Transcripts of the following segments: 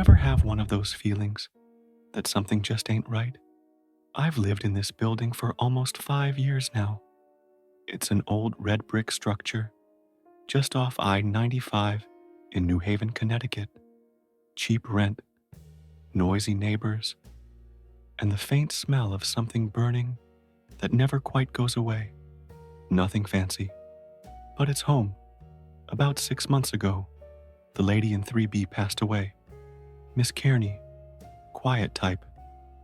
ever have one of those feelings that something just ain't right? I've lived in this building for almost 5 years now. It's an old red brick structure just off I-95 in New Haven, Connecticut. Cheap rent, noisy neighbors, and the faint smell of something burning that never quite goes away. Nothing fancy, but it's home. About 6 months ago, the lady in 3B passed away. Miss Kearney, quiet type,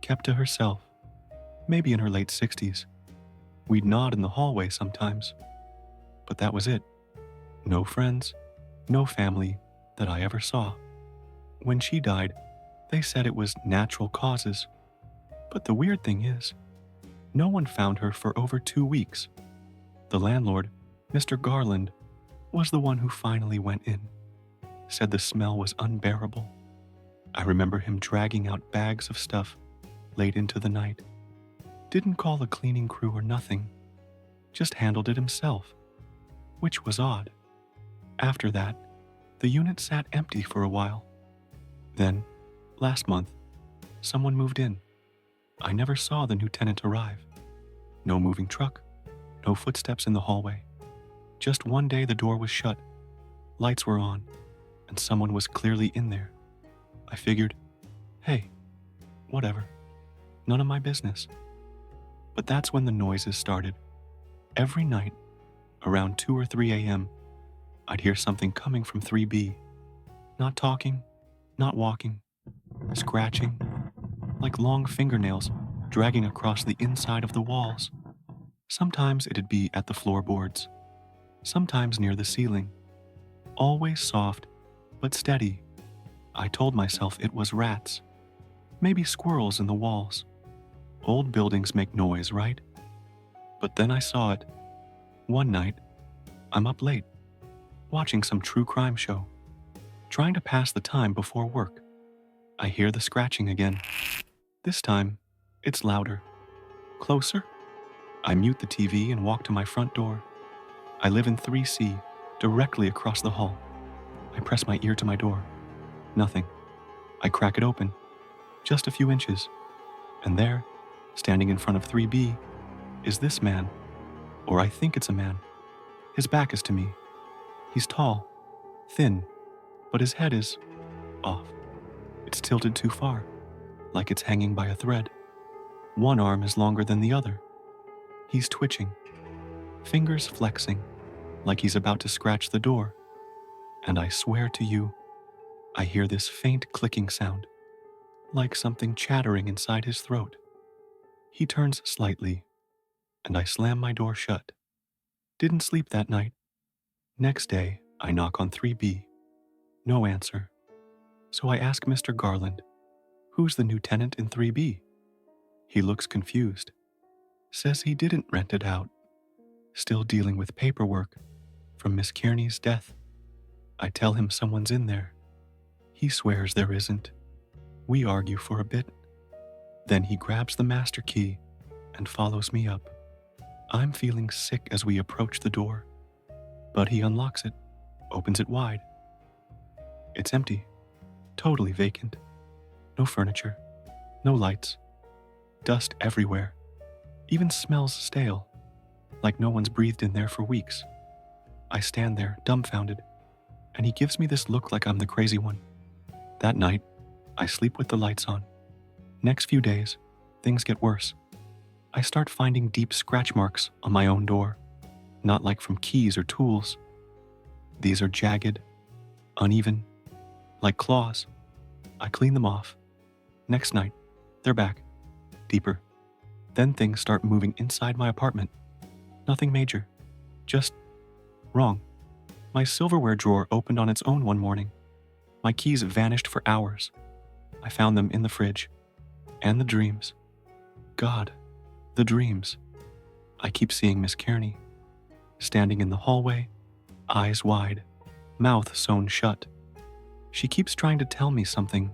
kept to herself, maybe in her late 60s. We'd nod in the hallway sometimes, but that was it. No friends, no family that I ever saw. When she died, they said it was natural causes. But the weird thing is, no one found her for over 2 weeks. The landlord, Mr. Garland, was the one who finally went in. Said the smell was unbearable. I remember him dragging out bags of stuff late into the night. Didn't call the cleaning crew or nothing. Just handled it himself, which was odd. After that, the unit sat empty for a while. Then, last month, someone moved in. I never saw the new tenant arrive. No moving truck, no footsteps in the hallway. Just one day the door was shut, lights were on, and someone was clearly in there. I figured, hey, whatever, none of my business. But that's when the noises started. Every night, around 2 or 3 a.m., I'd hear something coming from 3B. Not talking, not walking, scratching, like long fingernails dragging across the inside of the walls. Sometimes it'd be at the floorboards, sometimes near the ceiling. Always soft, but steady. I told myself it was rats, maybe squirrels in the walls. Old buildings make noise, right? But then I saw it. One night, I'm up late, watching some true crime show, trying to pass the time before work. I hear the scratching again. This time, it's louder, closer. I mute the TV and walk to my front door. I live in 3C, directly across the hall. I press my ear to my door. Nothing. I crack it open, just a few inches. And there, standing in front of 3B, is this man. Or I think it's a man. His back is to me. He's tall, thin, but his head is off. It's tilted too far, like it's hanging by a thread. One arm is longer than the other. He's twitching, fingers flexing, like he's about to scratch the door. And I swear to you, I hear this faint clicking sound, like something chattering inside his throat. He turns slightly, and I slam my door shut. Didn't sleep that night. Next day, I knock on 3B. No answer. So I ask Mr. Garland, who's the new tenant in 3B? He looks confused. Says he didn't rent it out. Still dealing with paperwork from Miss Kearney's death. I tell him someone's in there. He swears there isn't. We argue for a bit. Then he grabs the master key and follows me up. I'm feeling sick as we approach the door, but he unlocks it, opens it wide. It's empty, totally vacant. No furniture, no lights, dust everywhere. Even smells stale, like no one's breathed in there for weeks. I stand there, dumbfounded, and he gives me this look like I'm the crazy one. That night, I sleep with the lights on. Next few days, things get worse. I start finding deep scratch marks on my own door, not like from keys or tools. These are jagged, uneven, like claws. I clean them off. Next night, they're back, deeper. Then things start moving inside my apartment. Nothing major, just wrong. My silverware drawer opened on its own one morning. My keys vanished for hours. I found them in the fridge. And the dreams. God, the dreams. I keep seeing Miss Kearney, standing in the hallway, eyes wide, mouth sewn shut. She keeps trying to tell me something,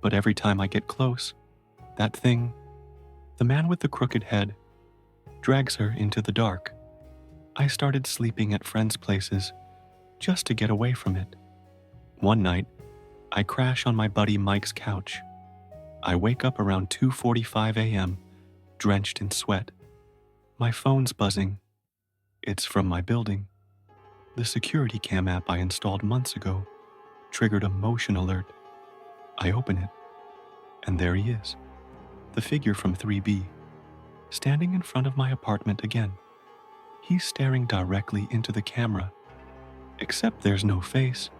but every time I get close, that thing, the man with the crooked head, drags her into the dark. I started sleeping at friends' places just to get away from it. One night, I crash on my buddy Mike's couch. I wake up around 2:45 a.m., drenched in sweat. My phone's buzzing. It's from my building. The security cam app I installed months ago triggered a motion alert. I open it, and there he is, the figure from 3B, standing in front of my apartment again. He's staring directly into the camera, except there's no face,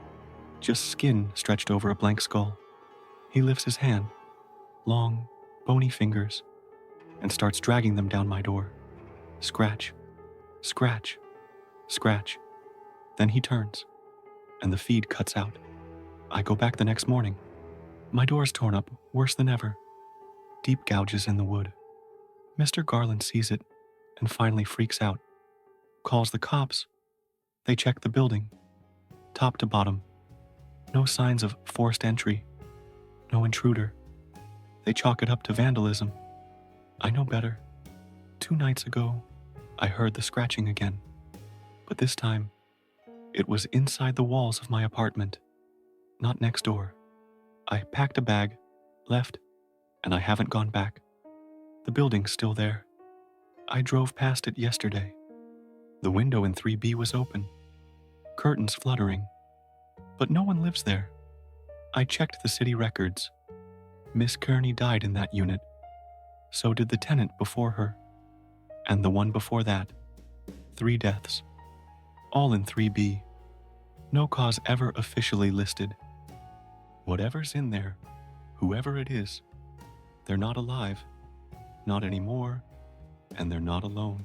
just skin stretched over a blank skull. He lifts his hand, long, bony fingers, and starts dragging them down my door. Scratch, scratch, scratch. Then he turns, and the feed cuts out. I go back the next morning. My door's torn up, worse than ever. Deep gouges in the wood. Mr. Garland sees it and finally freaks out. Calls the cops. They check the building, top to bottom. No signs of forced entry. No intruder. They chalk it up to vandalism. I know better. 2 nights ago, I heard the scratching again. But this time, it was inside the walls of my apartment, not next door. I packed a bag, left, and I haven't gone back. The building's still there. I drove past it yesterday. The window in 3B was open, curtains fluttering, but no one lives there. I checked the city records. Miss Kearney died in that unit. So did the tenant before her, and the one before that. 3 deaths, all in 3B. No cause ever officially listed. Whatever's in there, whoever it is, they're not alive, not anymore, and they're not alone.